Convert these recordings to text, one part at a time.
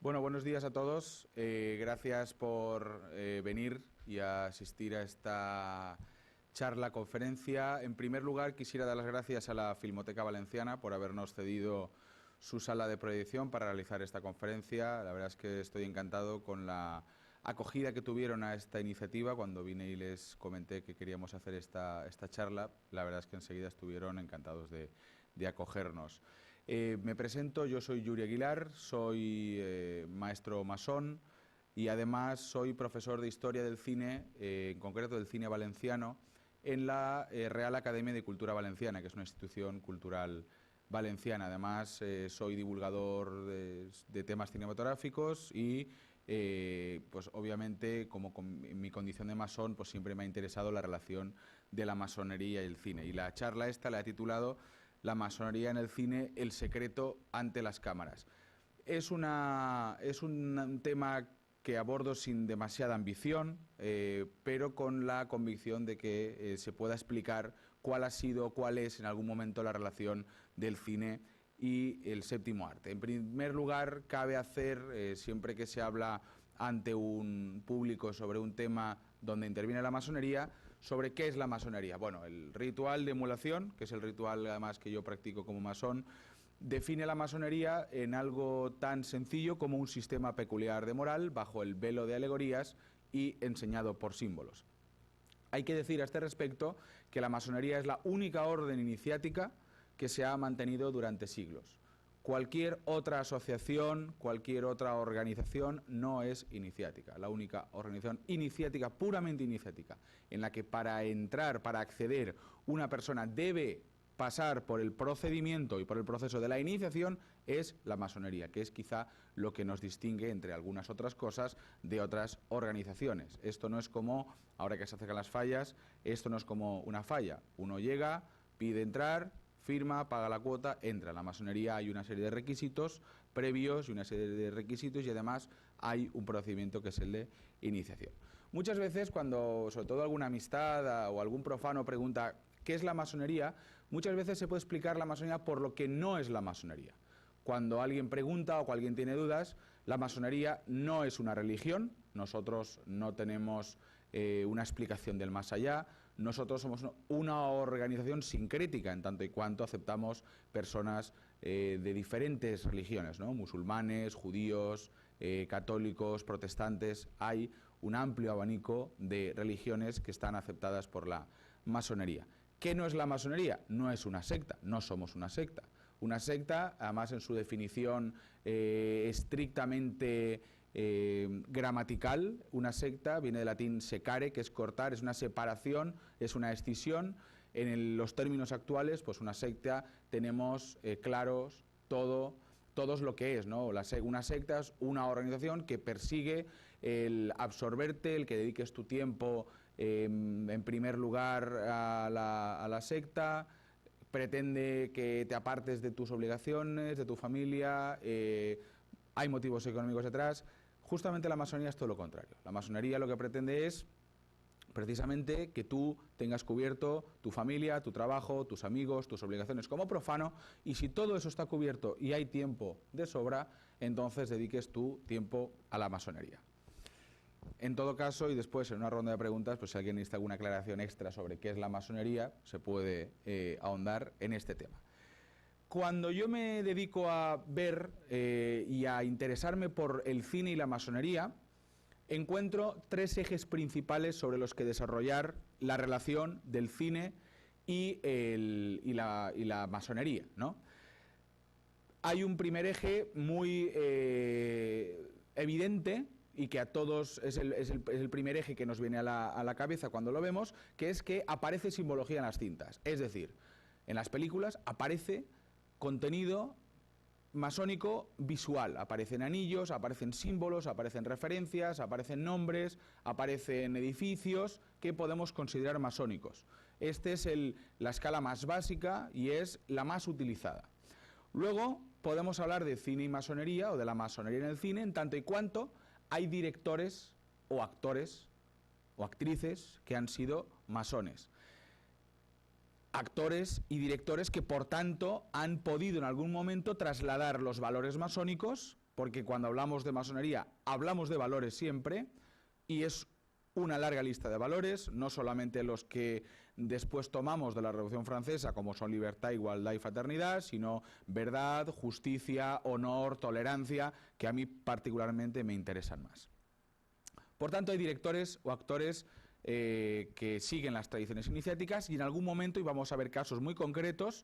Bueno, buenos días a todos. Gracias por venir y asistir a esta charla, conferencia. En primer lugar, quisiera dar las gracias a la Filmoteca Valenciana por habernos cedido su sala de proyección para realizar esta conferencia. La verdad es que estoy encantado con la acogida que tuvieron a esta iniciativa. Cuando vine y les comenté que queríamos hacer esta charla, la verdad es que enseguida estuvieron encantados de acogernos. Me presento, yo soy Yuri Aguilar, soy maestro masón y además soy profesor de Historia del Cine, en concreto del cine valenciano, en la Real Academia de Cultura Valenciana, que es una institución cultural valenciana. Además, soy divulgador de temas cinematográficos y, pues obviamente, en mi condición de masón, pues siempre me ha interesado la relación de la masonería y el cine. Y la charla esta la he titulado La masonería en el cine, el secreto ante las cámaras. Es un tema que abordo sin demasiada ambición, pero con la convicción de que se pueda explicar cuál es en algún momento la relación del cine y el séptimo arte. En primer lugar, cabe hacer, siempre que se habla ante un público sobre un tema donde interviene la masonería, sobre qué es la masonería. Bueno, el ritual de emulación, que es el ritual además que yo practico como masón, define la masonería en algo tan sencillo como un sistema peculiar de moral bajo el velo de alegorías y enseñado por símbolos. Hay que decir a este respecto que la masonería es la única orden iniciática que se ha mantenido durante siglos. Cualquier otra asociación, cualquier otra organización no es iniciática. La única organización iniciática, puramente iniciática, en la que para entrar, para acceder, una persona debe pasar por el procedimiento y por el proceso de la iniciación, es la masonería, que es quizá lo que nos distingue, entre algunas otras cosas, de otras organizaciones. Esto no es como, ahora que se acercan las fallas, esto no es como una falla. Uno llega, pide entrar, firma, paga la cuota, entra. En la masonería hay una serie de requisitos previos y una serie de requisitos, y además hay un procedimiento que es el de iniciación. Muchas veces cuando, sobre todo alguna amistad o algún profano pregunta ¿qué es la masonería?, muchas veces se puede explicar la masonería por lo que no es la masonería. Cuando alguien pregunta o alguien tiene dudas, la masonería no es una religión, nosotros no tenemos una explicación del más allá, nosotros somos una organización sincrética, en tanto y cuanto aceptamos personas de diferentes religiones, ¿no? Musulmanes, judíos, católicos, protestantes. Hay un amplio abanico de religiones que están aceptadas por la masonería. ¿Qué no es la masonería? No es una secta, no somos una secta. Una secta, además en su definición estrictamente gramatical, una secta viene del latín secare, que es cortar, es una separación, es una escisión. En los términos actuales, pues una secta tenemos claros todos lo que es, ¿no? Una secta es una organización que persigue el absorberte, el que dediques tu tiempo en primer lugar a la secta, pretende que te apartes de tus obligaciones, de tu familia, hay motivos económicos detrás. Justamente la masonería es todo lo contrario. La masonería lo que pretende es precisamente que tú tengas cubierto tu familia, tu trabajo, tus amigos, tus obligaciones como profano, y si todo eso está cubierto y hay tiempo de sobra, entonces dediques tu tiempo a la masonería. En todo caso, y después en una ronda de preguntas, pues si alguien necesita alguna aclaración extra sobre qué es la masonería, se puede ahondar en este tema. Cuando yo me dedico a ver y a interesarme por el cine y la masonería, encuentro tres ejes principales sobre los que desarrollar la relación del cine y la masonería, ¿no? Hay un primer eje muy evidente, y que a todos es el primer eje que nos viene a la cabeza cuando lo vemos, que es que aparece simbología en las cintas. Es decir, en las películas aparece contenido masónico visual, aparecen anillos, aparecen símbolos, aparecen referencias, aparecen nombres, aparecen edificios que podemos considerar masónicos. Esta es la escala más básica y es la más utilizada. Luego podemos hablar de cine y masonería, o de la masonería en el cine, en tanto y cuanto hay directores o actores o actrices que han sido masones. actores y directores que, por tanto, han podido en algún momento trasladar los valores masónicos, porque cuando hablamos de masonería hablamos de valores siempre, y es una larga lista de valores, no solamente los que después tomamos de la Revolución Francesa, como son libertad, igualdad y fraternidad, sino verdad, justicia, honor, tolerancia, que a mí particularmente me interesan más. Por tanto, hay directores o actores que siguen las tradiciones iniciáticas, y en algún momento, y vamos a ver casos muy concretos,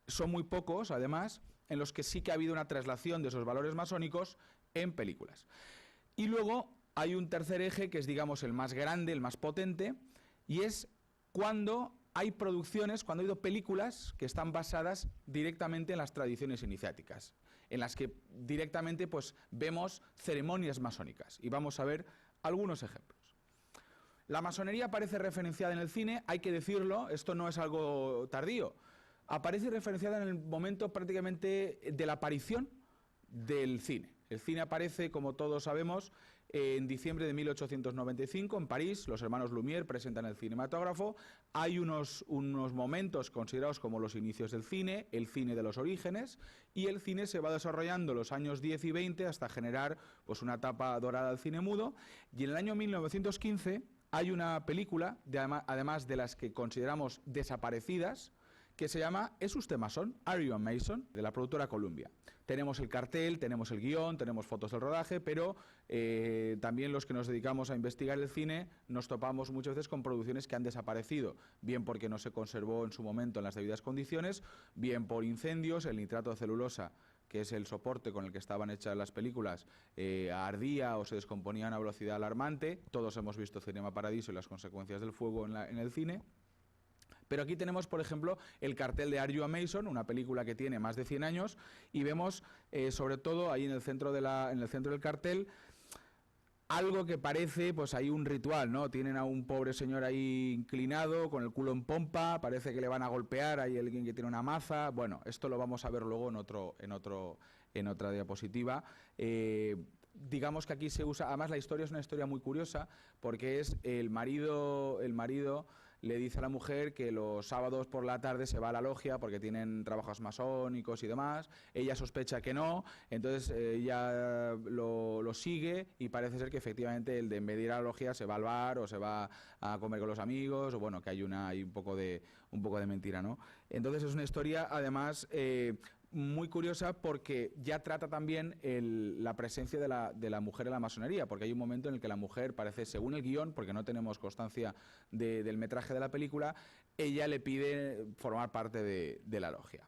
son muy pocos además, en los que sí que ha habido una traslación de esos valores masónicos en películas. Y luego hay un tercer eje que es, digamos, el más grande, el más potente, y es cuando hay producciones, cuando ha habido películas que están basadas directamente en las tradiciones iniciáticas, en las que directamente pues vemos ceremonias masónicas, y vamos a ver algunos ejemplos. La masonería aparece referenciada en el cine, hay que decirlo, esto no es algo tardío, aparece referenciada en el momento prácticamente de la aparición del cine. El cine aparece, como todos sabemos, en diciembre de 1895 en París. Los hermanos Lumière presentan el cinematógrafo. Hay unos momentos considerados como los inicios del cine, el cine de los orígenes, y el cine se va desarrollando los años 10 y 20 hasta generar pues una etapa dorada del cine mudo. Y en el año 1915 hay una película, además de las que consideramos desaparecidas, que se llama ¿Es usted masón? ¿Are you a Mason?, de la productora Columbia. Tenemos el cartel, tenemos el guión, tenemos fotos del rodaje, pero también los que nos dedicamos a investigar el cine nos topamos muchas veces con producciones que han desaparecido, bien porque no se conservó en su momento en las debidas condiciones, bien por incendios, el nitrato de celulosa, que es el soporte con el que estaban hechas las películas, ardía o se descomponía a una velocidad alarmante. Todos hemos visto Cinema Paradiso y las consecuencias del fuego en el cine. Pero aquí tenemos, por ejemplo, el cartel de Are You a Mason?, una película que tiene más de 100 años, y vemos, sobre todo, ahí en el centro del cartel, algo que parece, pues hay un ritual, ¿no? Tienen a un pobre señor ahí inclinado, con el culo en pompa, parece que le van a golpear, hay alguien que tiene una maza. Bueno, esto lo vamos a ver luego en otra diapositiva. Digamos que aquí se usa, además la historia es una historia muy curiosa, porque es el marido le dice a la mujer que los sábados por la tarde se va a la logia porque tienen trabajos masónicos y demás. Ella sospecha que no, entonces ella lo sigue, y parece ser que efectivamente el de en vez de ir a la logia se va al bar o se va a comer con los amigos, o bueno, que hay un poco de mentira, ¿no? Entonces es una historia además muy curiosa, porque ya trata también la presencia de la mujer en la masonería, porque hay un momento en el que la mujer parece, según el guión, porque no tenemos constancia del metraje de la película, ella le pide formar parte de la logia.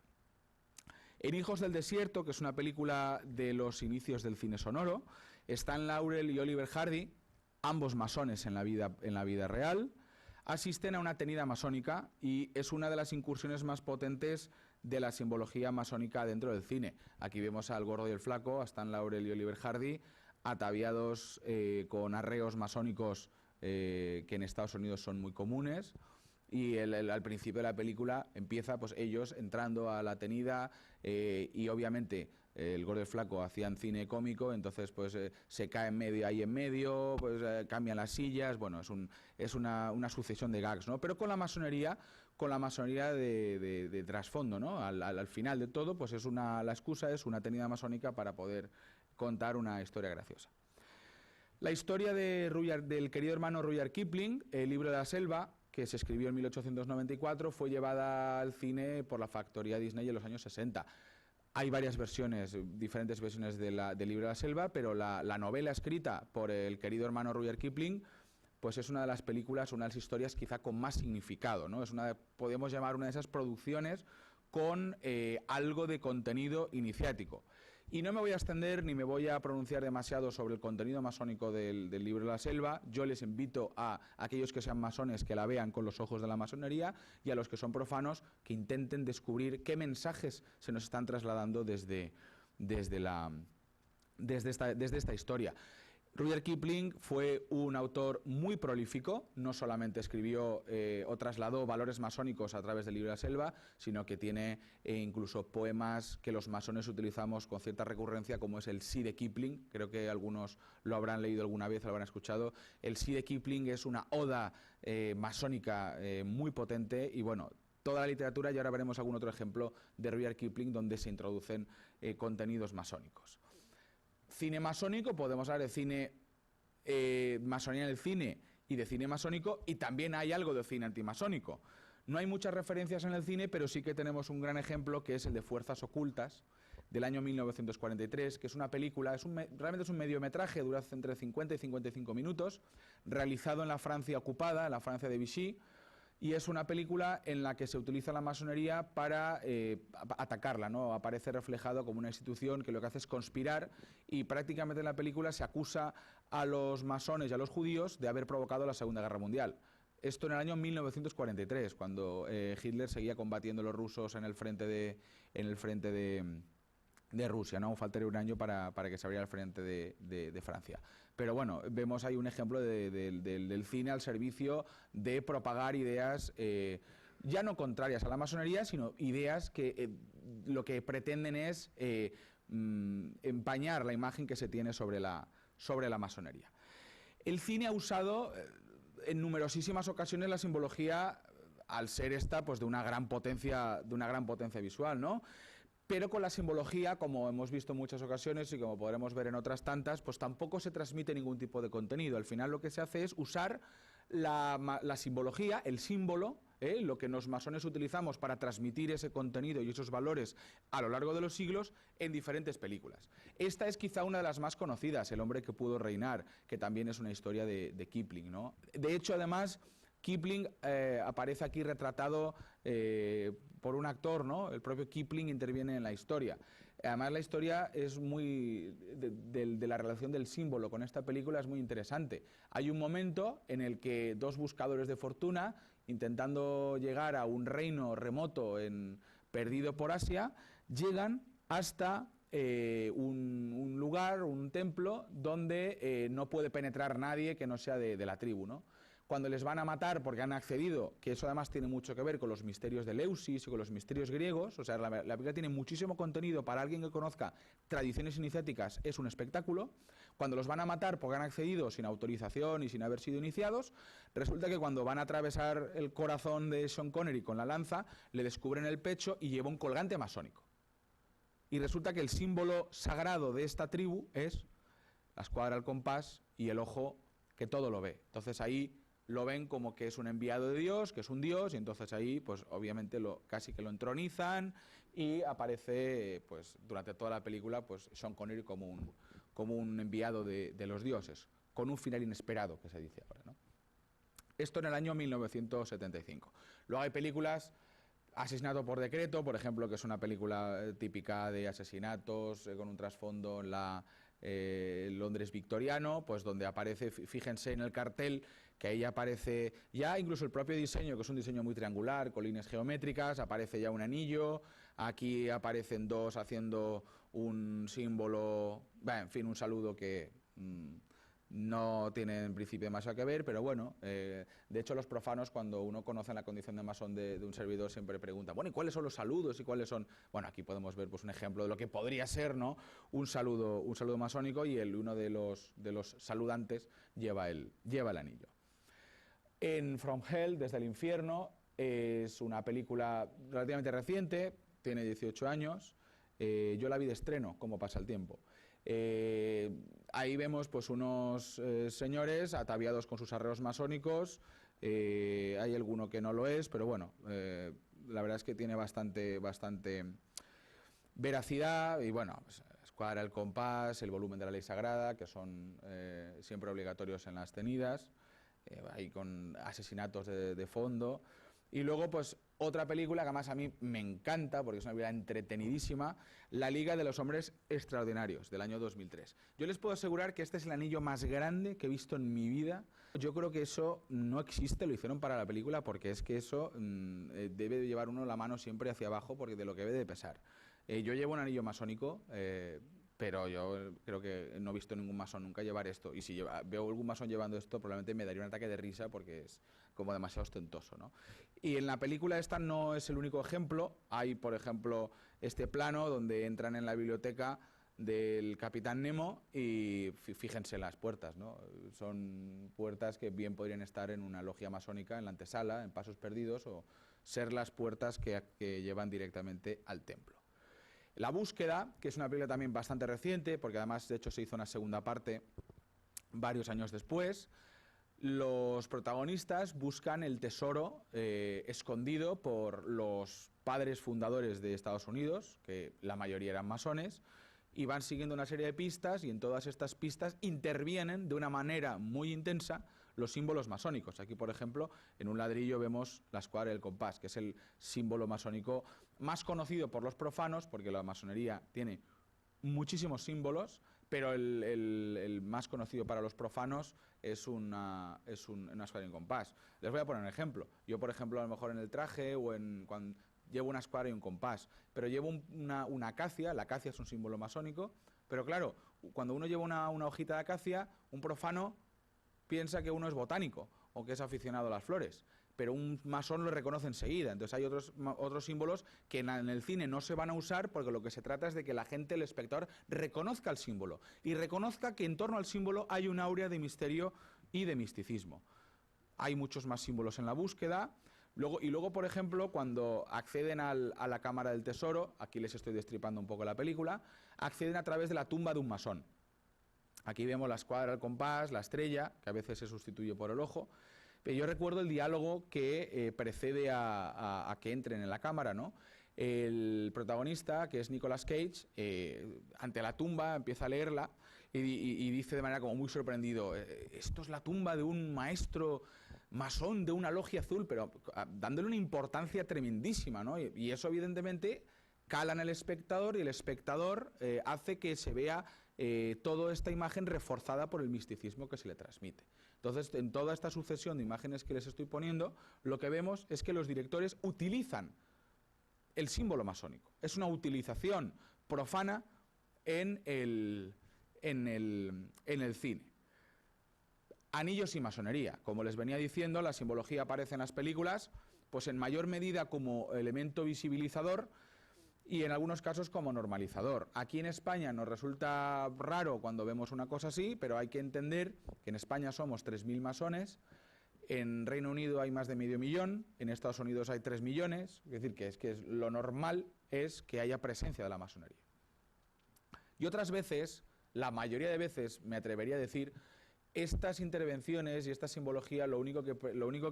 En Hijos del Desierto, que es una película de los inicios del cine sonoro, Stan Laurel y Oliver Hardy, ambos masones en la vida real, asisten a una tenida masónica, y es una de las incursiones más potentes de la simbología masónica dentro del cine. Aquí vemos al gordo y el flaco, a Stan Laurel y Oliver Hardy, ataviados con arreos masónicos que en Estados Unidos son muy comunes, y al principio de la película empieza pues ellos entrando a la tenida, y obviamente el gordo y el flaco hacían cine cómico, entonces pues se cae ahí en medio, pues cambian las sillas. Bueno, es una sucesión de gags, ¿no? Pero con la masonería de trasfondo, ¿no? Al final de todo, pues la excusa es una tenida masónica para poder contar una historia graciosa. La historia del querido hermano Rudyard Kipling, El libro de la selva, que se escribió en 1894, fue llevada al cine por la factoría Disney en los años 60. Hay varias versiones, diferentes versiones del libro de la selva, pero la novela escrita por el querido hermano Rudyard Kipling pues es una de las películas, una de las historias quizá con más significado, ¿no? Podemos llamar una de esas producciones con algo de contenido iniciático. Y no me voy a extender ni me voy a pronunciar demasiado sobre el contenido masónico del libro de la selva. Yo les invito a aquellos que sean masones que la vean con los ojos de la masonería, y a los que son profanos que intenten descubrir qué mensajes se nos están trasladando desde esta historia. Rudyard Kipling fue un autor muy prolífico, no solamente escribió o trasladó valores masónicos a través del libro de la selva, sino que tiene incluso poemas que los masones utilizamos con cierta recurrencia, como es el Sí de Kipling. Creo que algunos lo habrán leído alguna vez, lo habrán escuchado. El Sí de Kipling es una oda masónica muy potente, y bueno, toda la literatura, y ahora veremos algún otro ejemplo de Rudyard Kipling donde se introducen contenidos masónicos. Cine masónico, podemos hablar de cine, masonía en el cine y de cine masónico, y también hay algo de cine antimasónico. No hay muchas referencias en el cine, pero sí que tenemos un gran ejemplo, que es el de Fuerzas Ocultas, del año 1943, que es una película, realmente es un mediometraje, dura entre 50 y 55 minutos, realizado en la Francia ocupada, en la Francia de Vichy, y es una película en la que se utiliza la masonería para atacarla, ¿no? Aparece reflejado como una institución que lo que hace es conspirar, y prácticamente en la película se acusa a los masones y a los judíos de haber provocado la Segunda Guerra Mundial. Esto en el año 1943, cuando Hitler seguía combatiendo a los rusos en el frente de Rusia, ¿no? Aún faltaría un año para que se abriera el frente de Francia. Pero bueno, vemos ahí un ejemplo del cine al servicio de propagar ideas ya no contrarias a la masonería, sino ideas que lo que pretenden es empañar la imagen que se tiene sobre la masonería. El cine ha usado en numerosísimas ocasiones la simbología, al ser esta pues de una gran potencia visual, ¿no? Pero con la simbología, como hemos visto en muchas ocasiones y como podremos ver en otras tantas, pues tampoco se transmite ningún tipo de contenido. Al final lo que se hace es usar la simbología, el símbolo, lo que los masones utilizamos para transmitir ese contenido y esos valores a lo largo de los siglos en diferentes películas. Esta es quizá una de las más conocidas, El hombre que pudo reinar, que también es una historia de Kipling, ¿no? De hecho, además, Kipling aparece aquí retratado por un actor, ¿no? El propio Kipling interviene en la historia. Además, la historia es muy de la relación del símbolo con esta película es muy interesante. Hay un momento en el que dos buscadores de fortuna, intentando llegar a un reino remoto perdido por Asia, llegan hasta un lugar, un templo, donde no puede penetrar nadie que no sea de la tribu, ¿no? Cuando les van a matar porque han accedido, que eso además tiene mucho que ver con los misterios de Eleusis y con los misterios griegos, o sea, la película tiene muchísimo contenido para alguien que conozca tradiciones iniciáticas, es un espectáculo. Cuando los van a matar porque han accedido sin autorización y sin haber sido iniciados, resulta que cuando van a atravesar el corazón de Sean Connery con la lanza, le descubren el pecho y lleva un colgante masónico. Y resulta que el símbolo sagrado de esta tribu es la escuadra al compás y el ojo que todo lo ve. Entonces ahí lo ven como que es un enviado de Dios, que es un Dios, y entonces ahí, pues obviamente casi que lo entronizan, y aparece, pues durante toda la película, pues Sean Connery como un enviado de los dioses, con un final inesperado, que se dice ahora, ¿no? Esto en el año 1975. Luego hay películas, Asesinato por decreto, por ejemplo, que es una película típica de asesinatos con un trasfondo en Londres victoriano, pues donde aparece, fíjense en el cartel, que ahí aparece ya incluso el propio diseño, que es un diseño muy triangular, con líneas geométricas, aparece ya un anillo, aquí aparecen dos haciendo un símbolo, en fin, un saludo que no tiene en principio demasiado que ver, pero bueno, de hecho los profanos, cuando uno conoce la condición de masón de un servidor, siempre preguntan, bueno, ¿y cuáles son los saludos? ¿Y cuáles son? Bueno, aquí podemos ver pues un ejemplo de lo que podría ser, ¿no? Un saludo masónico, y uno de los saludantes lleva el anillo. En From Hell, Desde el Infierno, es una película relativamente reciente, tiene 18 años, yo la vi de estreno, como pasa el tiempo. Ahí vemos pues unos señores ataviados con sus arreos masónicos, hay alguno que no lo es, pero bueno, la verdad es que tiene bastante veracidad, y bueno, pues, Escuadra al compás, El volumen de la ley sagrada, que son siempre obligatorios en las tenidas, ahí con asesinatos de fondo. Y luego, pues, otra película que además a mí me encanta, porque es una película entretenidísima, La Liga de los Hombres Extraordinarios, del año 2003. Yo les puedo asegurar que este es el anillo más grande que he visto en mi vida. Yo creo que eso no existe, lo hicieron para la película, porque es que eso debe de llevar uno la mano siempre hacia abajo, porque de lo que debe de pesar. Yo llevo un anillo masónico, pero yo creo que no he visto ningún masón nunca llevar esto, y si veo algún masón llevando esto, probablemente me daría un ataque de risa, porque es como demasiado ostentoso, ¿no? Y en la película esta no es el único ejemplo. Hay, por ejemplo, este plano donde entran en la biblioteca del Capitán Nemo, y fíjense las puertas, ¿no? Son puertas que bien podrían estar en una logia masónica, en la antesala, en Pasos Perdidos, o ser las puertas que llevan directamente al templo. La búsqueda, que es una película también bastante reciente, porque además de hecho se hizo una segunda parte varios años después. Los protagonistas buscan el tesoro escondido por los padres fundadores de Estados Unidos, que la mayoría eran masones, y van siguiendo una serie de pistas, y en todas estas pistas intervienen de una manera muy intensa los símbolos masónicos. Aquí, por ejemplo, en un ladrillo vemos la escuadra del compás, que es el símbolo masónico más conocido por los profanos, porque la masonería tiene muchísimos símbolos, pero el más conocido para los profanos es una escuadra en compás. Les voy a poner un ejemplo. Yo, por ejemplo, a lo mejor en el traje o cuando llevo una escuadra y un compás, pero llevo una acacia. La acacia es un símbolo masónico, pero claro, cuando uno lleva una hojita de acacia, un profano piensa que uno es botánico o que es aficionado a las flores, pero un masón lo reconoce enseguida. Entonces hay otros símbolos que en el cine no se van a usar, porque lo que se trata es de que la gente, el espectador, reconozca el símbolo y reconozca que en torno al símbolo hay un áurea de misterio y de misticismo. Hay muchos más símbolos en la búsqueda. Luego, por ejemplo, cuando acceden a la Cámara del Tesoro, aquí les estoy destripando un poco la película, acceden a través de la tumba de un masón. Aquí vemos la escuadra, el compás, la estrella, que a veces se sustituye por el ojo. Pero yo recuerdo el diálogo que precede a que entren en la cámara, ¿no? El protagonista, que es Nicolas Cage, ante la tumba empieza a leerla y dice de manera como muy sorprendido: esto es la tumba de un maestro masón de una logia azul, pero dándole una importancia tremendísima, ¿no? Y eso evidentemente cala en el espectador, y el espectador hace que se vea toda esta imagen reforzada por el misticismo que se le transmite. Entonces, en toda esta sucesión de imágenes que les estoy poniendo, lo que vemos es que los directores utilizan el símbolo masónico. Es una utilización profana en el cine. Anillos y masonería. Como les venía diciendo, la simbología aparece en las películas pues en mayor medida como elemento visibilizador y en algunos casos como normalizador. Aquí en España nos resulta raro cuando vemos una cosa así, pero hay que entender que en España somos 3.000 masones, en Reino Unido hay más de 500.000, en Estados Unidos hay 3 millones, es decir, que lo normal es que haya presencia de la masonería. Y otras veces, la mayoría de veces, me atrevería a decir, estas intervenciones y esta simbología lo único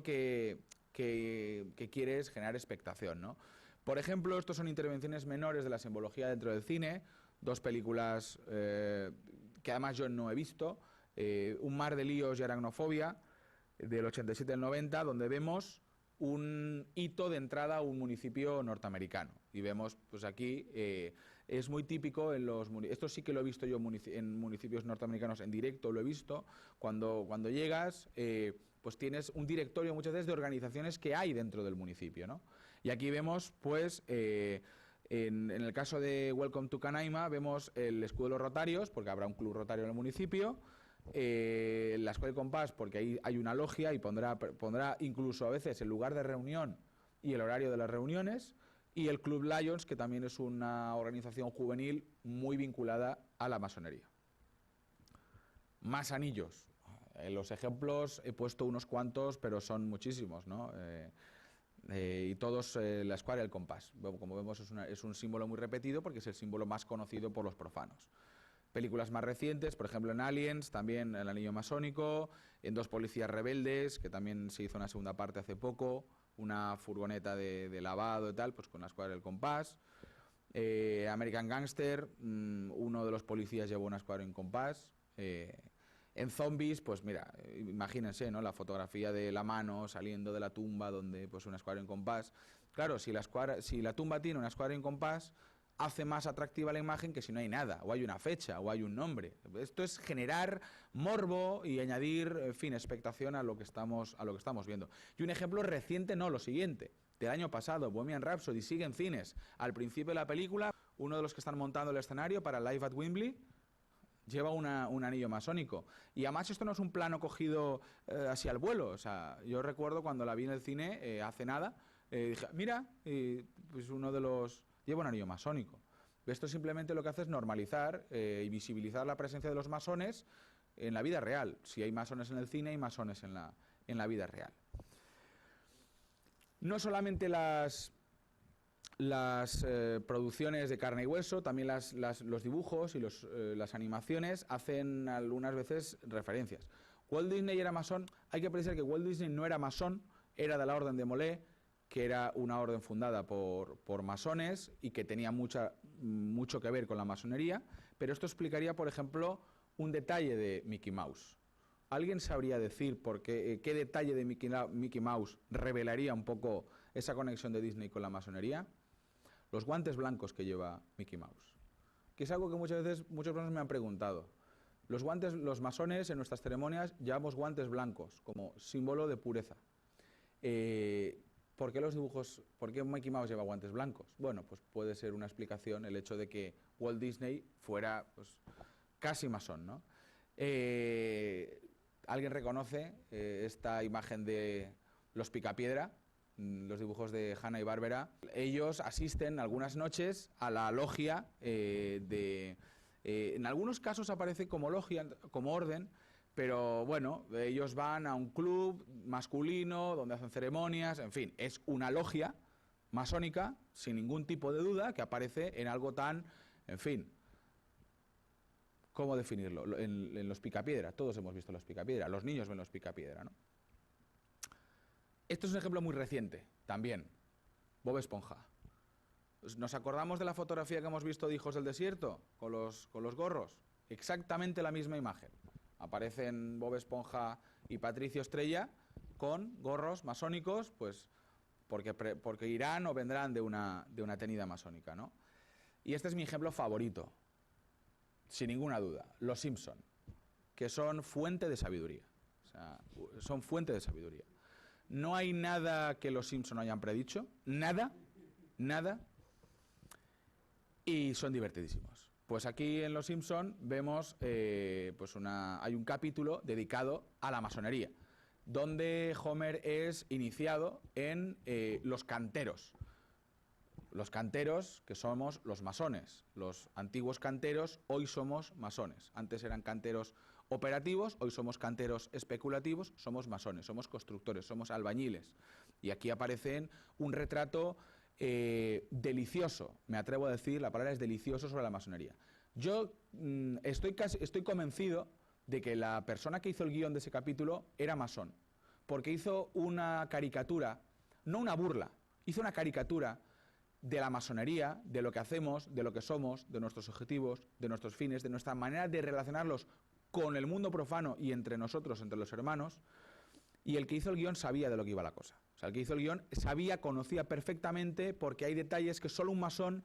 que quiere es generar expectación, ¿no? Por ejemplo, estos son intervenciones menores de la simbología dentro del cine, dos películas que además yo no he visto, Un mar de líos y aracnofobia, del 87 al 90, donde vemos un hito de entrada a un municipio norteamericano. Y vemos, pues aquí, es muy típico en esto sí que lo he visto yo en municipios norteamericanos en directo, lo he visto, cuando llegas, pues tienes un directorio muchas veces de organizaciones que hay dentro del municipio, ¿no? Y aquí vemos, pues, en el caso de Welcome to Canaima, vemos el escudo de los Rotarios, porque habrá un club rotario en el municipio, la escuela de compás, porque ahí hay una logia y pondrá incluso a veces el lugar de reunión y el horario de las reuniones, y el Club Lions, que también es una organización juvenil muy vinculada a la masonería. Más anillos. En los ejemplos he puesto unos cuantos, pero son muchísimos, ¿no? Y todos la escuadra y el compás. Como vemos, es un símbolo muy repetido porque es el símbolo más conocido por los profanos. Películas más recientes, por ejemplo en Aliens, también el anillo masónico, en Dos policías rebeldes, que también se hizo una segunda parte hace poco, una furgoneta de lavado y tal, pues con la escuadra del compás. American Gangster, uno de los policías llevó una escuadra en compás. En Zombies, pues mira, imagínense, ¿no? La fotografía de la mano saliendo de la tumba, donde pues una escuadra en compás. Claro, si la tumba tiene una escuadra en compás, hace más atractiva la imagen que si no hay nada, o hay una fecha, o hay un nombre. Esto es generar morbo y añadir, en fin, expectación a lo que estamos viendo. Y un ejemplo reciente, no, lo siguiente, del año pasado, Bohemian Rhapsody sigue en cines. Al principio de la película, uno de los que están montando el escenario para Live at Wembley lleva un anillo masónico. Y además esto no es un plano cogido así al vuelo. O sea, yo recuerdo cuando la vi en el cine hace nada, dije, mira, pues uno de los lleva un anillo masónico. Esto simplemente lo que hace es normalizar y visibilizar la presencia de los masones en la vida real. Si hay masones en el cine, hay masones en la vida real. No solamente las producciones de carne y hueso, también los dibujos y las animaciones hacen algunas veces referencias. Walt Disney era masón. Hay que precisar que Walt Disney no era masón, era de la Orden de Molé, que era una orden fundada por masones y que tenía mucho que ver con la masonería, pero esto explicaría, por ejemplo, un detalle de Mickey Mouse. ¿Alguien sabría decir qué detalle de Mickey Mouse revelaría un poco esa conexión de Disney con la masonería? Los guantes blancos que lleva Mickey Mouse, que es algo que muchas personas me han preguntado. Los masones en nuestras ceremonias llevamos guantes blancos como símbolo de pureza. ¿Por qué Mickey Mouse lleva guantes blancos? Bueno, pues puede ser una explicación el hecho de que Walt Disney fuera pues, casi masón, ¿no? ¿Alguien reconoce esta imagen de los Picapiedra? Los dibujos de Hanna-Barbera. Ellos asisten algunas noches a la logia en algunos casos aparece como logia, como orden, pero bueno, ellos van a un club masculino donde hacen ceremonias, en fin, es una logia masónica, sin ningún tipo de duda, que aparece en algo tan, en fin, ¿cómo definirlo? En los Picapiedra, todos hemos visto los Picapiedra, los niños ven los Picapiedra, ¿no? Esto es un ejemplo muy reciente, también, Bob Esponja. ¿Nos acordamos de la fotografía que hemos visto de Hijos del Desierto, con los gorros? Exactamente la misma imagen. Aparecen Bob Esponja y Patricio Estrella con gorros masónicos, pues porque irán o vendrán de una tenida masónica, ¿no? Y este es mi ejemplo favorito, sin ninguna duda, Los Simpson, que son fuente de sabiduría. O sea, son fuente de sabiduría. No hay nada que los Simpson hayan predicho, nada, y son divertidísimos. Pues aquí en Los Simpson vemos, hay un capítulo dedicado a la masonería, donde Homer es iniciado en los canteros. Los canteros, que somos los masones. Los antiguos canteros, hoy somos masones. Antes eran canteros operativos, hoy somos canteros especulativos, somos masones, somos constructores, somos albañiles. Y aquí aparece un retrato delicioso, me atrevo a decir, la palabra es delicioso, sobre la masonería. Yo estoy convencido de que la persona que hizo el guión de ese capítulo era masón, porque hizo una caricatura, no una burla, hizo una caricatura de la masonería, de lo que hacemos, de lo que somos, de nuestros objetivos, de nuestros fines, de nuestra manera de relacionarlos con el mundo profano y entre nosotros, entre los hermanos, y el que hizo el guión sabía de lo que iba la cosa. O sea, el que hizo el guión conocía perfectamente, porque hay detalles que solo un masón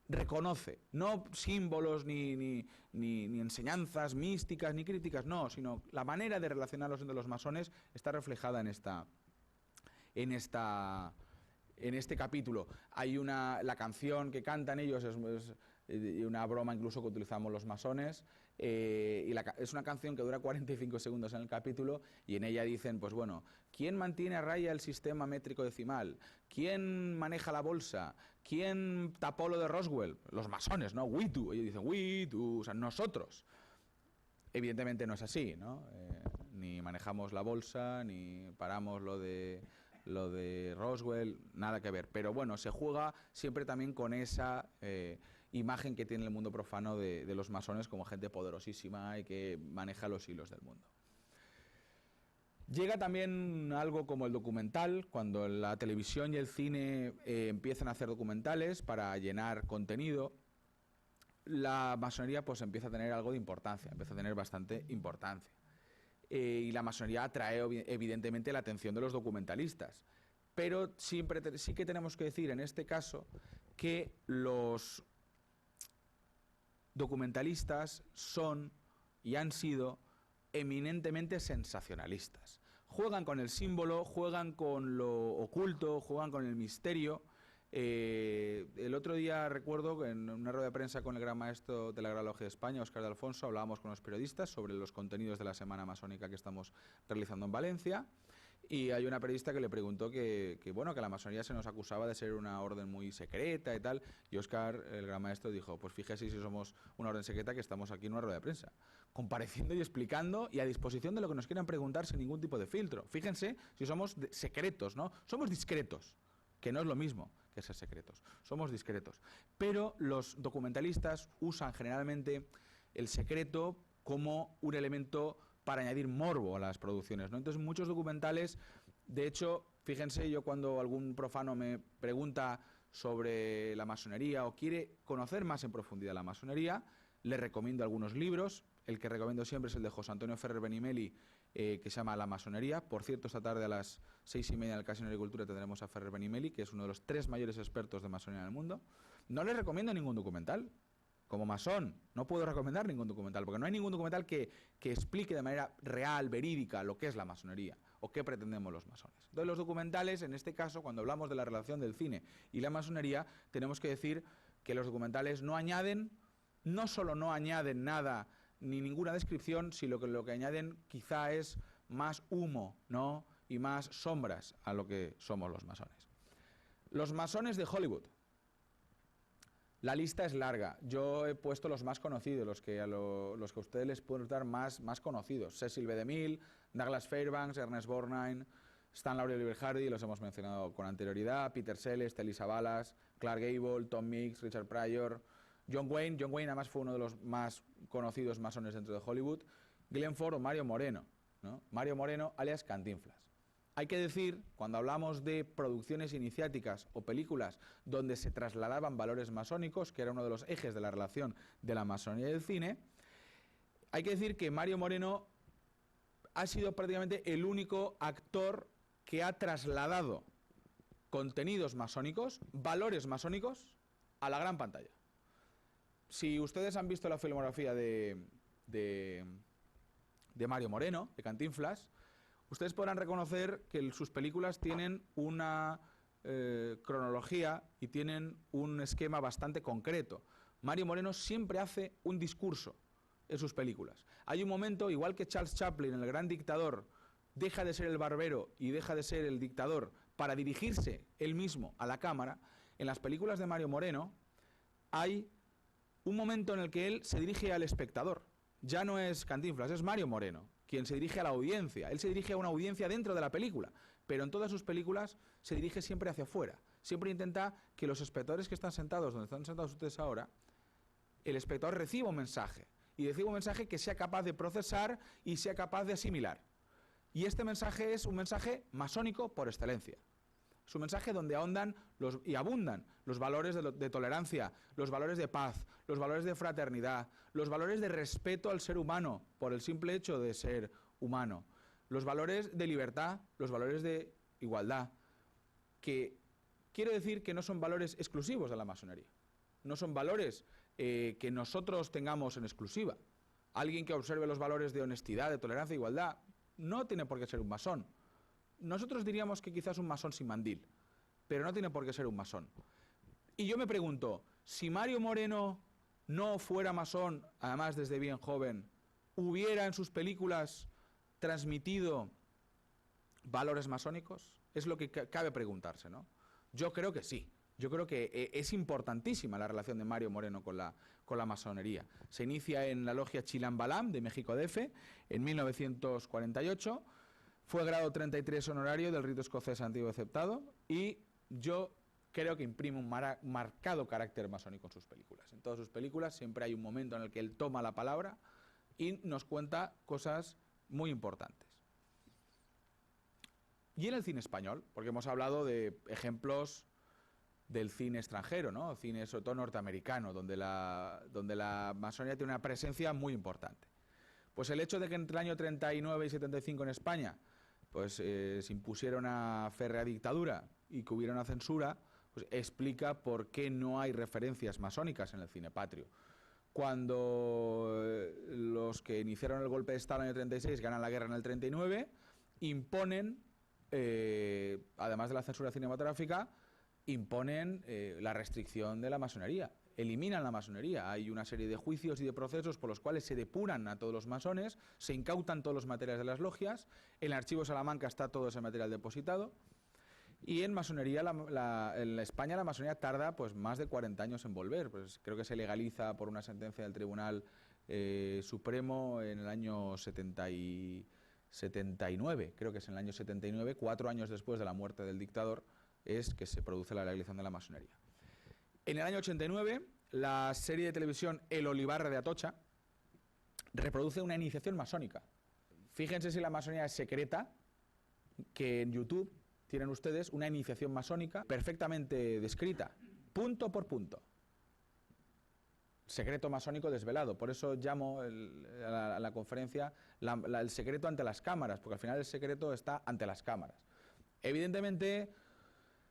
reconoce, no símbolos ni enseñanzas místicas ni críticas, no, sino la manera de relacionarlos entre los masones está reflejada en este capítulo. Hay la canción que cantan ellos es una broma incluso que utilizamos los masones, es una canción que dura 45 segundos en el capítulo, y en ella dicen, pues bueno, ¿quién mantiene a raya el sistema métrico decimal? ¿Quién maneja la bolsa? ¿Quién tapó lo de Roswell? Los masones, ¿no? We do. Ellos dicen, we do, o sea, nosotros. Evidentemente no es así, ¿no? Ni manejamos la bolsa, ni paramos lo de Roswell, nada que ver. Pero bueno, se juega siempre también con esa imagen que tiene el mundo profano de los masones como gente poderosísima y que maneja los hilos del mundo. Llega también algo como el documental, cuando la televisión y el cine empiezan a hacer documentales para llenar contenido. La masonería pues empieza a tener algo de importancia, empieza a tener bastante importancia. Y la masonería atrae evidentemente la atención de los documentalistas. Pero sí que tenemos que decir en este caso que los documentalistas son y han sido eminentemente sensacionalistas. Juegan con el símbolo, juegan con lo oculto, juegan con el misterio. El otro día recuerdo que en una rueda de prensa con el gran maestro de la Gran Logia de España, Óscar de Alfonso, hablábamos con los periodistas sobre los contenidos de la Semana Masónica que estamos realizando en Valencia, Y hay una periodista que le preguntó bueno, que la masonería se nos acusaba de ser una orden muy secreta y tal. Y Óscar, el gran maestro, dijo, pues fíjese si somos una orden secreta, que estamos aquí en una rueda de prensa, compareciendo y explicando y a disposición de lo que nos quieran preguntar sin ningún tipo de filtro. Fíjense si somos secretos, ¿no? Somos discretos, que no es lo mismo que ser secretos. Somos discretos. Pero los documentalistas usan generalmente el secreto como un elemento para añadir morbo a las producciones, ¿no? Entonces muchos documentales, de hecho, fíjense, yo cuando algún profano me pregunta sobre la masonería o quiere conocer más en profundidad la masonería, le recomiendo algunos libros. El que recomiendo siempre es el de José Antonio Ferrer Benimeli, que se llama La masonería. Por cierto, esta tarde a las 6:30 en el Casino de Agricultura tendremos a Ferrer Benimeli, que es uno de los 3 mayores expertos de masonería en el mundo. No les recomiendo ningún documental. Como masón, no puedo recomendar ningún documental, porque no hay ningún documental que explique de manera real, verídica, lo que es la masonería o qué pretendemos los masones. Entonces, los documentales, en este caso, cuando hablamos de la relación del cine y la masonería, tenemos que decir que los documentales no solo no añaden nada ni ninguna descripción, sino que lo que añaden quizá es más humo, ¿no? Y más sombras a lo que somos los masones. Los masones de Hollywood. La lista es larga. Yo he puesto los más conocidos, los que a ustedes les pueden dar más conocidos. Cecil B. DeMille, Douglas Fairbanks, Ernest Borgnine, Stan Laurel y Oliver Hardy, los hemos mencionado con anterioridad, Peter Sellers, Telly Savalas, Clark Gable, Tom Mix, Richard Pryor, John Wayne. John Wayne además fue uno de los más conocidos masones dentro de Hollywood. Glenn Ford o Mario Moreno, ¿no? Mario Moreno alias Cantinflas. Hay que decir, cuando hablamos de producciones iniciáticas o películas donde se trasladaban valores masónicos, que era uno de los ejes de la relación de la masonería y del cine, hay que decir que Mario Moreno ha sido prácticamente el único actor que ha trasladado contenidos masónicos, valores masónicos, a la gran pantalla. Si ustedes han visto la filmografía de Mario Moreno, de Cantinflas, ustedes podrán reconocer que sus películas tienen una cronología y tienen un esquema bastante concreto. Mario Moreno siempre hace un discurso en sus películas. Hay un momento, igual que Charles Chaplin, el gran dictador, deja de ser el barbero y deja de ser el dictador para dirigirse él mismo a la cámara, en las películas de Mario Moreno hay un momento en el que él se dirige al espectador. Ya no es Cantinflas, es Mario Moreno quien se dirige a la audiencia. Él se dirige a una audiencia dentro de la película, pero en todas sus películas se dirige siempre hacia afuera. Siempre intenta que los espectadores que están sentados donde están sentados ustedes ahora, el espectador reciba un mensaje, y reciba un mensaje que sea capaz de procesar y sea capaz de asimilar. Y este mensaje es un mensaje masónico por excelencia. Es un mensaje donde ahondan y abundan los valores de tolerancia, los valores de paz, los valores de fraternidad, los valores de respeto al ser humano por el simple hecho de ser humano, los valores de libertad, los valores de igualdad, que quiero decir que no son valores exclusivos de la masonería, no son valores que nosotros tengamos en exclusiva. Alguien que observe los valores de honestidad, de tolerancia e igualdad, no tiene por qué ser un masón. Nosotros diríamos que quizás un masón sin mandil, pero no tiene por qué ser un masón. Y yo me pregunto, si Mario Moreno no fuera masón, además desde bien joven, ¿hubiera en sus películas transmitido valores masónicos? Es lo que cabe preguntarse, ¿no? Yo creo que sí. Yo creo que es importantísima la relación de Mario Moreno con la masonería. Se inicia en la logia Chilambalam de México DF en 1948. Fue grado 33 honorario del rito escocés antiguo aceptado y yo creo que imprime un marcado carácter masónico en sus películas. En todas sus películas siempre hay un momento en el que él toma la palabra y nos cuenta cosas muy importantes. Y en el cine español, porque hemos hablado de ejemplos del cine extranjero, ¿no? Cine sobre todo norteamericano, donde la masonería tiene una presencia muy importante. Pues el hecho de que entre el año 39 y 75 en España pues se impusiera una férrea dictadura y que hubiera una censura, pues explica por qué no hay referencias masónicas en el cine patrio. Cuando los que iniciaron el golpe de Estado en el 36 ganan la guerra en el 39, imponen, además de la censura cinematográfica, imponen la restricción de la masonería. eliminan la masonería. Hay una serie de juicios y de procesos por los cuales se depuran a todos los masones, se incautan todos los materiales de las logias, en el archivo Salamanca está todo ese material depositado, y en masonería, en España la masonería tarda pues más de 40 años en volver. Pues creo que se legaliza por una sentencia del Tribunal Supremo en el año 79, creo que es en el año 79, 4 años después de la muerte del dictador, es que se produce la legalización de la masonería. En el año 89, la serie de televisión El Olivar de Atocha reproduce una iniciación masónica. Fíjense si la masonería es secreta, que en YouTube tienen ustedes una iniciación masónica perfectamente descrita, punto por punto. Secreto masónico desvelado. Por eso llamo a la conferencia el secreto ante las cámaras, porque al final el secreto está ante las cámaras. Evidentemente,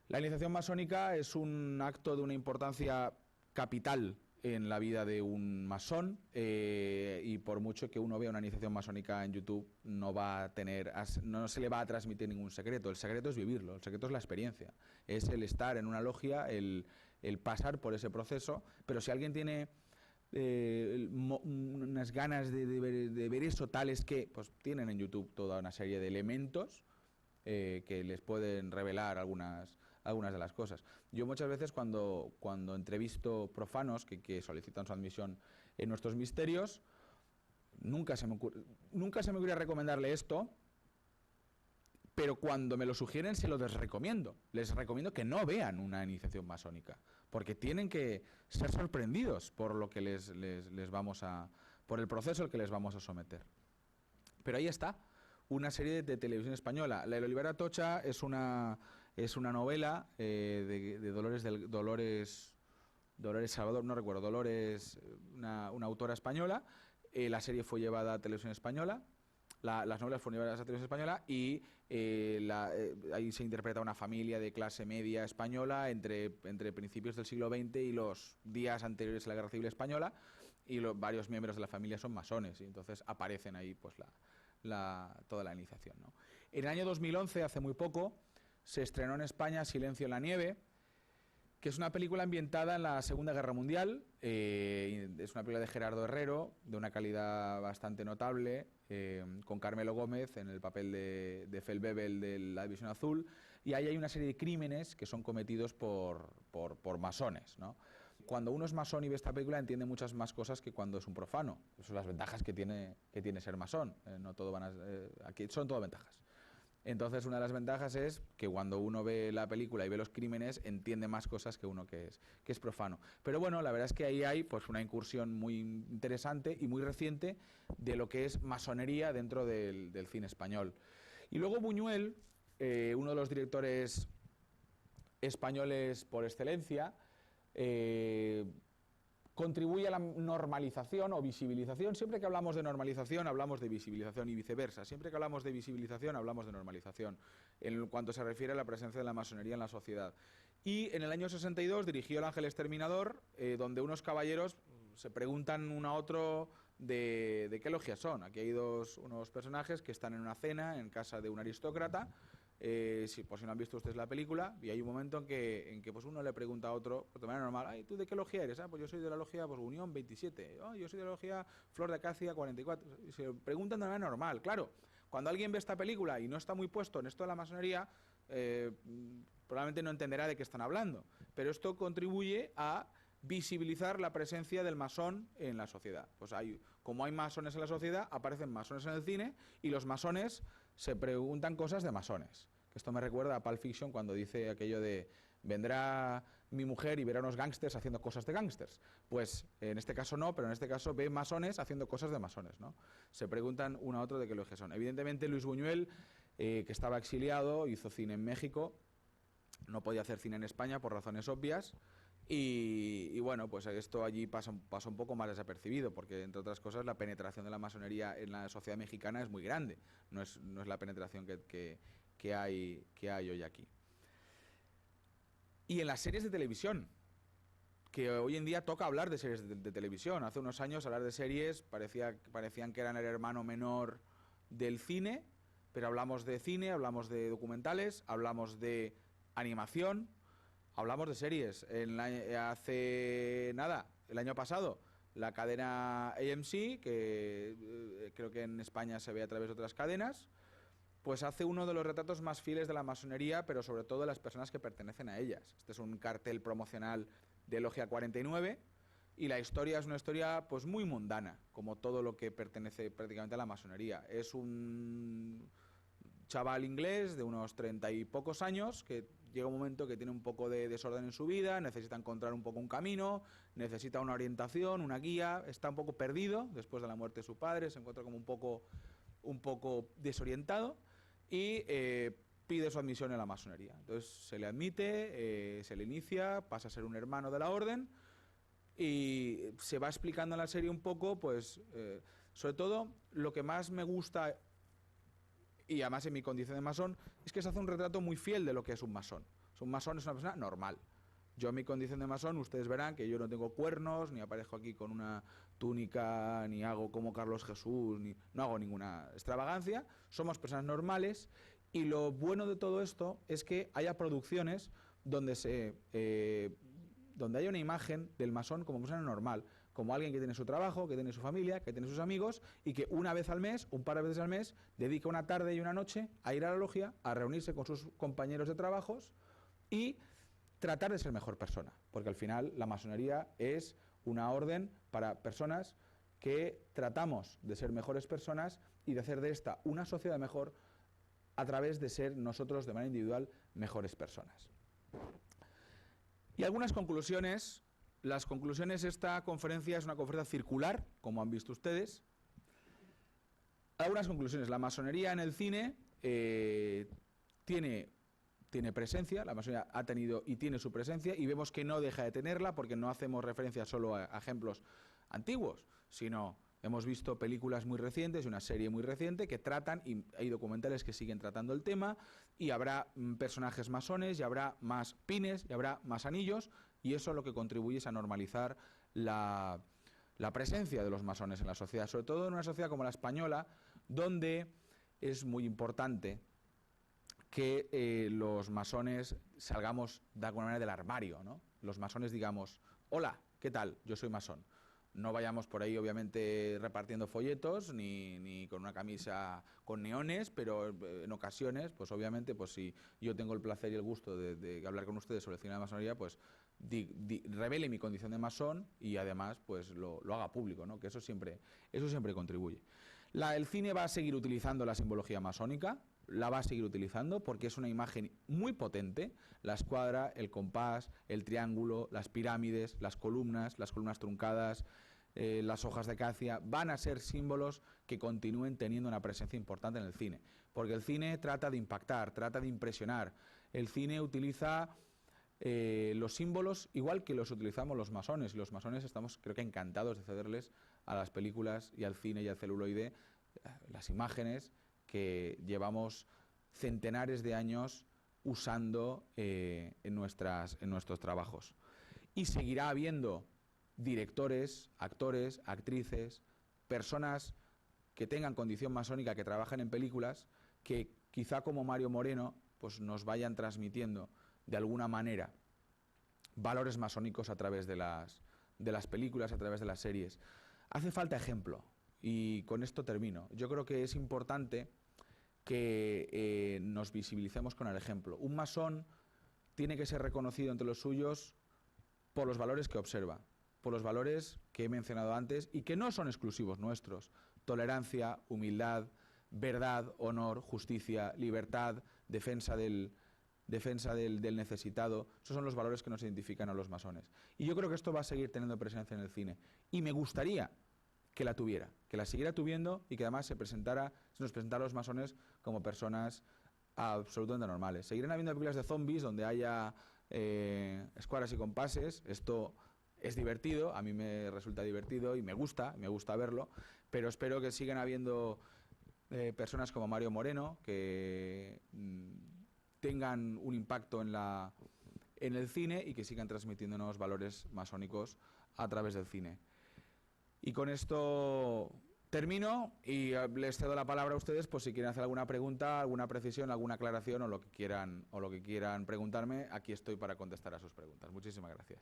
la iniciación masónica es un acto de una importancia capital en la vida de un masón, y por mucho que uno vea una iniciación masónica en YouTube, no se le va a transmitir ningún secreto. El secreto es vivirlo, el secreto es la experiencia, es el estar en una logia, el pasar por ese proceso. Pero si alguien tiene unas ganas de ver eso, tales que pues tienen en YouTube toda una serie de elementos que les pueden revelar algunas de las cosas. Yo muchas veces cuando entrevisto profanos que solicitan su admisión en nuestros misterios, nunca se me ocurre recomendarle esto, pero cuando me lo sugieren se lo recomiendo. Les recomiendo que no vean una iniciación masónica, porque tienen que ser sorprendidos por lo que por el proceso al que les vamos a someter. Pero ahí está, una serie de televisión española. La El Olivar de Atocha es una novela de Dolores Salvador, no recuerdo, Dolores, una autora española. La serie fue llevada a televisión española, las novelas fueron llevadas a televisión española, y ahí se interpreta una familia de clase media española entre principios del siglo XX y los días anteriores a la Guerra Civil Española, y varios miembros de la familia son masones, y entonces aparecen ahí pues toda la iniciación, ¿no? En el año 2011, hace muy poco, se estrenó en España Silencio en la nieve, que es una película ambientada en la Segunda Guerra Mundial. Es una película de Gerardo Herrero, de una calidad bastante notable, con Carmelo Gómez en el papel de Feldwebel de la División Azul, y ahí hay una serie de crímenes que son cometidos por masones, ¿no? Cuando uno es masón y ve esta película entiende muchas más cosas que cuando es un profano. Esas son las ventajas que tiene ser masón. No todo aquí son todo ventajas. Entonces, una de las ventajas es que cuando uno ve la película y ve los crímenes, entiende más cosas que uno que es profano. Pero bueno, la verdad es que ahí hay pues una incursión muy interesante y muy reciente de lo que es masonería dentro del cine español. Y luego Buñuel, uno de los directores españoles por excelencia, contribuye a la normalización o visibilización. Siempre que hablamos de normalización, hablamos de visibilización, y viceversa. Siempre que hablamos de visibilización, hablamos de normalización, en cuanto se refiere a la presencia de la masonería en la sociedad. Y en el año 62 dirigió El Ángel Exterminador, donde unos caballeros se preguntan uno a otro de qué logia son. Aquí hay unos personajes que están en una cena en casa de un aristócrata. Por si no han visto ustedes la película, y hay un momento en que pues uno le pregunta a otro de manera normal: "Ay, ¿tú de qué logia eres?". Pues yo soy de la logia pues, Unión 27. "Oh, yo soy de la logia Flor de Acacia 44. Y se lo preguntan de manera normal. Claro, cuando alguien ve esta película y no está muy puesto en esto de la masonería, probablemente no entenderá de qué están hablando, pero esto contribuye a visibilizar la presencia del masón en la sociedad. Pues como hay masones en la sociedad, aparecen masones en el cine, y los masones se preguntan cosas de masones. Esto me recuerda a Pulp Fiction, cuando dice aquello de: vendrá mi mujer y verá unos gángsters haciendo cosas de gángsters. Pues en este caso no, pero en este caso ve masones haciendo cosas de masones, ¿no? Se preguntan uno a otro de qué logia son. Evidentemente Luis Buñuel, que estaba exiliado, hizo cine en México, no podía hacer cine en España por razones obvias. Y bueno, pues esto allí pasa un poco más desapercibido, porque entre otras cosas la penetración de la masonería en la sociedad mexicana es muy grande, no es la penetración que hay hoy aquí. Y en las series de televisión, que hoy en día toca hablar de series de televisión. Hace unos años hablar de series parecían que eran el hermano menor del cine, pero hablamos de cine, hablamos de documentales, hablamos de animación, Hablamos de series. Hace nada, el año pasado, la cadena AMC, que creo que en España se ve a través de otras cadenas, pues hace uno de los retratos más fieles de la masonería, pero sobre todo de las personas que pertenecen a ellas. Este es un cartel promocional de Logia 49 y la historia es una historia pues muy mundana, como todo lo que pertenece prácticamente a la masonería. Es un chaval inglés de unos 30 y pocos años que llega un momento que tiene un poco de desorden en su vida, necesita encontrar un poco un camino, necesita una orientación, una guía, está un poco perdido después de la muerte de su padre, se encuentra como un poco desorientado y pide su admisión en la masonería. Entonces se le admite, se le inicia, pasa a ser un hermano de la orden y se va explicando en la serie un poco, pues, sobre todo lo que más me gusta, y además en mi condición de masón, es que se hace un retrato muy fiel de lo que es un masón. Un masón es una persona normal. Yo en mi condición de masón, ustedes verán que yo no tengo cuernos, ni aparezco aquí con una túnica, ni hago como Carlos Jesús, no hago ninguna extravagancia. Somos personas normales y lo bueno de todo esto es que haya producciones donde donde haya una imagen del masón como persona normal, como alguien que tiene su trabajo, que tiene su familia, que tiene sus amigos y que una vez al mes, un par de veces al mes, dedica una tarde y una noche a ir a la logia, a reunirse con sus compañeros de trabajos y tratar de ser mejor persona, porque al final la masonería es una orden para personas que tratamos de ser mejores personas y de hacer de esta una sociedad mejor a través de ser nosotros de manera individual mejores personas. Y algunas conclusiones. Las conclusiones, esta conferencia es una conferencia circular, como han visto ustedes. Algunas conclusiones. La masonería en el cine tiene presencia, la masonería ha tenido y tiene su presencia, y vemos que no deja de tenerla porque no hacemos referencia solo a ejemplos antiguos, sino hemos visto películas muy recientes y una serie muy reciente que tratan, y hay documentales que siguen tratando el tema, y habrá personajes masones, y habrá más pines, y habrá más anillos, y eso lo que contribuye es a normalizar la presencia de los masones en la sociedad, sobre todo en una sociedad como la española, donde es muy importante que los masones salgamos de alguna manera del armario, ¿no? Los masones digamos, hola, ¿qué tal? Yo soy masón. No vayamos por ahí, obviamente, repartiendo folletos, ni con una camisa con neones, pero en ocasiones, pues obviamente, pues si yo tengo el placer y el gusto de hablar con ustedes sobre el cine de la masonería, pues revele mi condición de masón y además pues lo haga público, ¿no? Que eso siempre contribuye. El cine va a seguir utilizando la simbología masónica, la va a seguir utilizando porque es una imagen muy potente, la escuadra, el compás, el triángulo, las pirámides, las columnas truncadas, las hojas de acacia, van a ser símbolos que continúen teniendo una presencia importante en el cine, porque el cine trata de impactar, trata de impresionar, el cine utiliza los símbolos igual que los utilizamos los masones, y los masones estamos, creo que, encantados de cederles a las películas y al cine y al celuloide las imágenes que llevamos centenares de años usando en nuestros trabajos. Y seguirá habiendo directores, actores, actrices, personas que tengan condición masónica, que trabajan en películas, que quizá como Mario Moreno pues nos vayan transmitiendo de alguna manera valores masónicos a través de las películas, a través de las series. Hace falta ejemplo, y con esto termino. Yo creo que es importante que nos visibilicemos con el ejemplo. Un masón tiene que ser reconocido entre los suyos por los valores que observa, por los valores que he mencionado antes y que no son exclusivos nuestros: tolerancia, humildad, verdad, honor, justicia, libertad, defensa del necesitado. Esos son los valores que nos identifican a los masones. Y yo creo que esto va a seguir teniendo presencia en el cine. Y me gustaría que la tuviera, que la siguiera tuviendo y que además se nos presentara a los masones como personas absolutamente normales. Seguirán habiendo películas de zombies donde haya escuadras y compases. Esto es divertido, a mí me resulta divertido y me gusta verlo, pero espero que sigan habiendo personas como Mario Moreno que tengan un impacto en el cine y que sigan transmitiéndonos valores masónicos a través del cine. Y con esto Termino y les cedo la palabra a ustedes por si quieren hacer alguna pregunta, alguna precisión, alguna aclaración o lo que quieran preguntarme. Aquí estoy para contestar a sus preguntas. Muchísimas gracias.